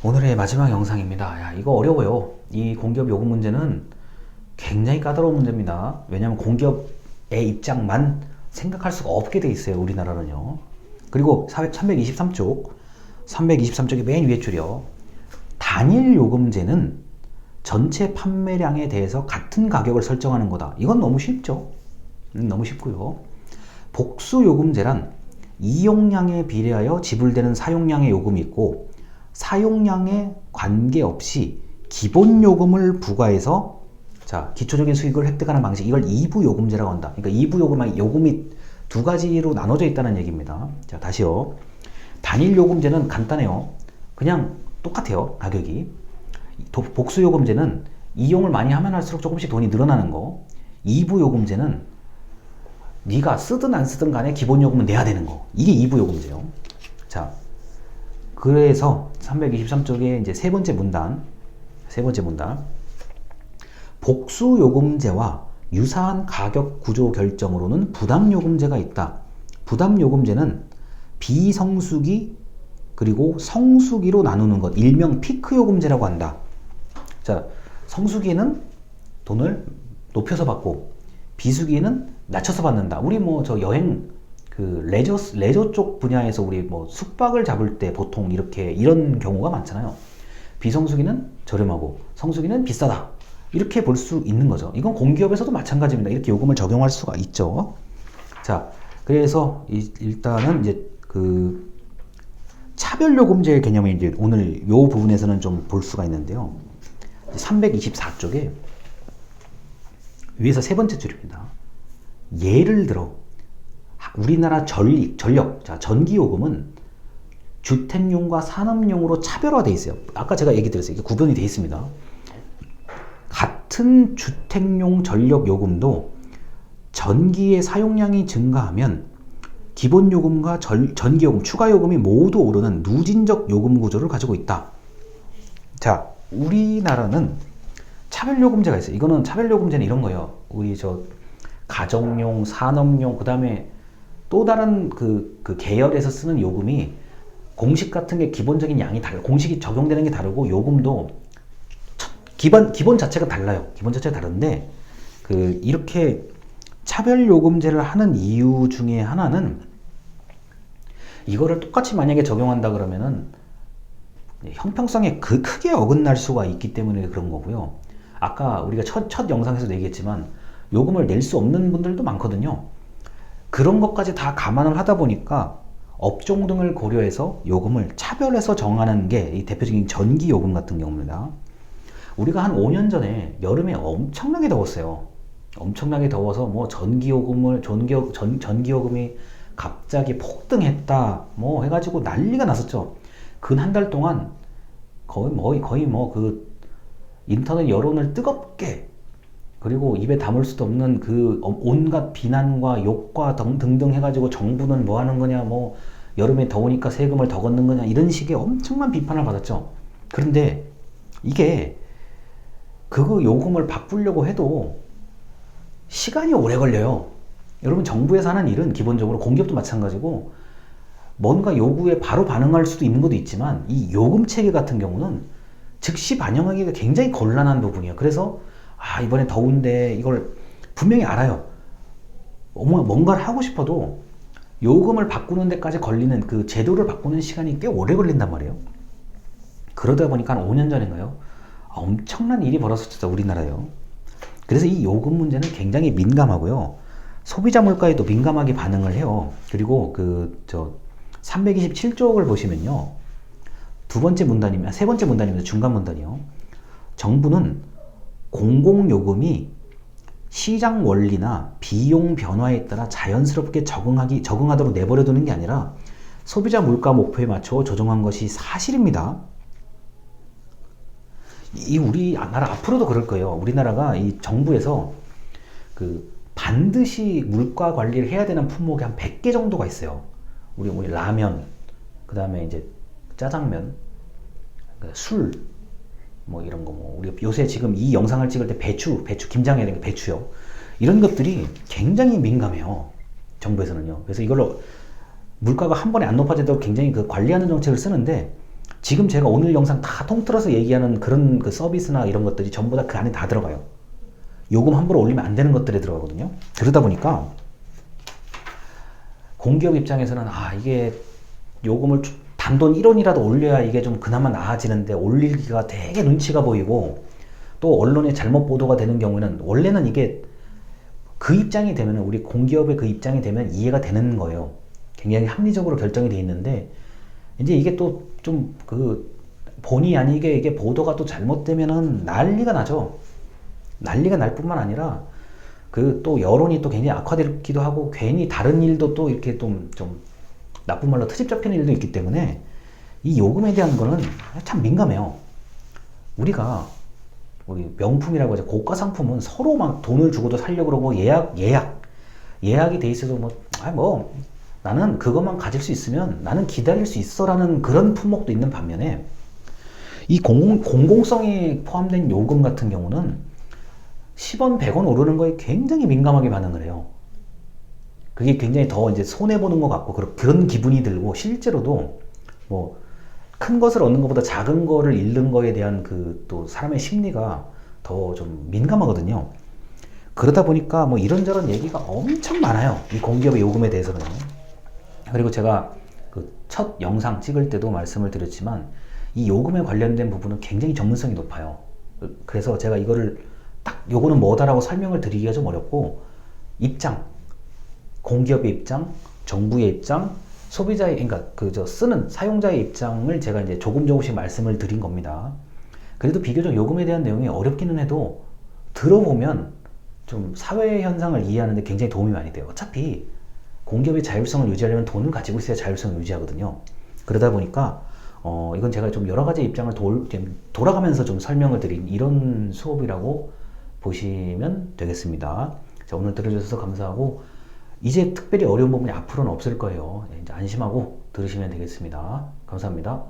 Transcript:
오늘의 마지막 영상입니다. 야, 이거 어려워요. 이 공기업 요금 문제는 굉장히 까다로운 문제입니다. 왜냐하면 공기업의 입장만 생각할 수가 없게 돼 있어요. 우리나라는요. 그리고 323쪽, 323쪽의 맨 위에 줄이요. 단일 요금제는 전체 판매량에 대해서 같은 가격을 설정하는 거다. 이건 너무 쉽죠. 너무 쉽고요. 복수 요금제란 이용량에 비례하여 지불되는 사용량의 요금이 있고, 사용량에 관계없이 기본 요금을 부과해서 기초적인 수익을 획득하는 방식, 이걸 2부 요금제라고 한다. 그러니까 2부 요금이 두 가지로 나눠져 있다는 얘기입니다. 자, 다시요. 단일 요금제는 간단해요. 그냥 똑같아요, 가격이. 복수 요금제는 이용을 많이 하면 할수록 조금씩 돈이 늘어나는 거. 2부 요금제는 네가 쓰든 안 쓰든 간에 기본 요금은 내야 되는 거. 이게 2부 요금제요. 자, 그래서 323쪽에 이제 세 번째 문단. 복수 요금제와 유사한 가격 구조 결정으로는 부담 요금제가 있다. 부담 요금제는 비성수기 그리고 성수기로 나누는 것, 일명 피크 요금제라고 한다. 자, 성수기에는 돈을 높여서 받고 비수기에는 낮춰서 받는다. 우리 저 여행 레저 쪽 분야에서 우리 숙박을 잡을 때 보통 이런 경우가 많잖아요. 비성수기는 저렴하고 성수기는 비싸다. 이렇게 볼 수 있는 거죠. 이건 공기업에서도 마찬가지입니다. 이렇게 요금을 적용할 수가 있죠. 자, 그래서 일단은 이제 차별요금제의 개념을 이제 오늘 요 부분에서는 좀 볼 수가 있는데요. 324쪽에 위에서 세 번째 줄입니다. 예를 들어 우리나라 전력, 전기요금은 주택용과 산업용으로 차별화되어 있어요. 아까 제가 얘기 드렸어요. 이게 구분이 되어 있습니다. 같은 주택용 전력요금도 전기의 사용량이 증가하면 기본요금과 전기요금, 추가요금이 모두 오르는 누진적 요금 구조를 가지고 있다. 자, 우리나라는 차별요금제가 있어요. 이거는 차별요금제는 이런 거예요. 우리 가정용, 산업용, 그 다음에 또 다른 그 계열에서 쓰는 요금이 공식 같은 게 기본적인 양이 달라. 공식이 적용되는 게 다르고 요금도 기본 자체가 달라요. 기본 자체가 다른데 이렇게 차별 요금제를 하는 이유 중에 하나는 이거를 똑같이 만약에 적용한다 그러면은 형평성에 크게 어긋날 수가 있기 때문에 그런 거고요. 아까 우리가 첫 영상에서도 얘기했지만 요금을 낼 수 없는 분들도 많거든요. 그런 것까지 다 감안을 하다 보니까 업종 등을 고려해서 요금을 차별해서 정하는 게 이 대표적인 전기 요금 같은 경우입니다. 우리가 한 5년 전에 여름에 엄청나게 더웠어요. 엄청나게 더워서 전기요금이 갑자기 폭등했다 해가지고 난리가 났었죠. 근 한 달 동안 거의 인터넷 여론을 뜨겁게, 그리고 입에 담을 수도 없는 온갖 비난과 욕과 등등 해가지고 정부는 뭐 하는 거냐, 여름에 더우니까 세금을 더 걷는 거냐, 이런 식의 엄청난 비판을 받았죠. 그런데 이게 요금을 바꾸려고 해도 시간이 오래 걸려요. 여러분, 정부에서 하는 일은 기본적으로, 공기업도 마찬가지고, 뭔가 요구에 바로 반응할 수도 있는 것도 있지만 이 요금 체계 같은 경우는 즉시 반영하기가 굉장히 곤란한 부분이에요. 그래서 이번에 더운데 이걸 분명히 알아요. 뭔가를 하고 싶어도 요금을 바꾸는 데까지 걸리는 제도를 바꾸는 시간이 꽤 오래 걸린단 말이에요. 그러다 보니까 한 5년 전인가요? 엄청난 일이 벌어졌죠, 우리나라요. 그래서 이 요금 문제는 굉장히 민감하고요. 소비자 물가에도 민감하게 반응을 해요. 그리고 327쪽을 보시면요. 세 번째 문단입니다. 중간 문단이요. 정부는 공공요금이 시장 원리나 비용 변화에 따라 자연스럽게 적응하도록 내버려두는 게 아니라 소비자 물가 목표에 맞춰 조정한 것이 사실입니다. 우리나라 앞으로도 그럴 거예요. 우리나라가 이 정부에서 반드시 물가 관리를 해야 되는 품목이 한 100개 정도가 있어요. 우리 라면, 그 다음에 이제 짜장면, 술, 이런 거, 우리 요새 지금 이 영상을 찍을 때 배추 김장해야 되는 배추요. 이런 것들이 굉장히 민감해요. 정부에서는요. 그래서 이걸로 물가가 한 번에 안 높아지도록 굉장히 관리하는 정책을 쓰는데, 지금 제가 오늘 영상 다 통틀어서 얘기하는 그런 그 서비스나 이런 것들이 전부 다 그 안에 다 들어가요. 요금 함부로 올리면 안 되는 것들이 들어가거든요. 그러다 보니까 공기업 입장에서는 이게 요금을 단돈 1원이라도 올려야 이게 좀 그나마 나아지는데 올리기가 되게 눈치가 보이고, 또 언론에 잘못 보도가 되는 경우에는 원래는 이게 그 입장이 되면, 우리 공기업의 그 입장이 되면 이해가 되는 거예요. 굉장히 합리적으로 결정이 돼 있는데, 이제 이게 또 좀 본의 아니게 이게 보도가 또 잘못되면은 난리가 나죠. 난리가 날 뿐만 아니라 또 여론이 또 굉장히 악화되기도 하고, 괜히 다른 일도 또 이렇게 좀 나쁜 말로 트집 잡히는 일도 있기 때문에 이 요금에 대한 거는 참 민감해요. 우리 명품이라고 하죠. 고가 상품은 서로 막 돈을 주고도 사려고 그러고, 예약이 돼 있어도 나는 그것만 가질 수 있으면 나는 기다릴 수 있어 라는 그런 품목도 있는 반면에, 이 공공성이 포함된 요금 같은 경우는 10원, 100원 오르는 거에 굉장히 민감하게 반응을 해요. 그게 굉장히 더 이제 손해보는 것 같고, 그런 기분이 들고, 실제로도 큰 것을 얻는 것보다 작은 거를 잃는 거에 대한 또 사람의 심리가 더 좀 민감하거든요. 그러다 보니까 이런저런 얘기가 엄청 많아요. 이 공기업의 요금에 대해서는. 그리고 제가 첫 영상 찍을 때도 말씀을 드렸지만, 이 요금에 관련된 부분은 굉장히 전문성이 높아요. 그래서 제가 이거를 딱 요거는 뭐다라고 설명을 드리기가 좀 어렵고, 공기업의 입장, 정부의 입장, 소비자의, 그러니까 쓰는 사용자의 입장을 제가 이제 조금씩 말씀을 드린 겁니다. 그래도 비교적 요금에 대한 내용이 어렵기는 해도 들어보면 좀 사회 현상을 이해하는데 굉장히 도움이 많이 돼요. 어차피 공기업의 자율성을 유지하려면 돈을 가지고 있어야 자율성을 유지하거든요. 그러다 보니까 이건 제가 좀 여러 가지 입장을 돌아가면서 좀 설명을 드린 이런 수업이라고 보시면 되겠습니다. 자, 오늘 들어주셔서 감사하고, 이제 특별히 어려운 부분이 앞으로는 없을 거예요. 이제 안심하고 들으시면 되겠습니다. 감사합니다.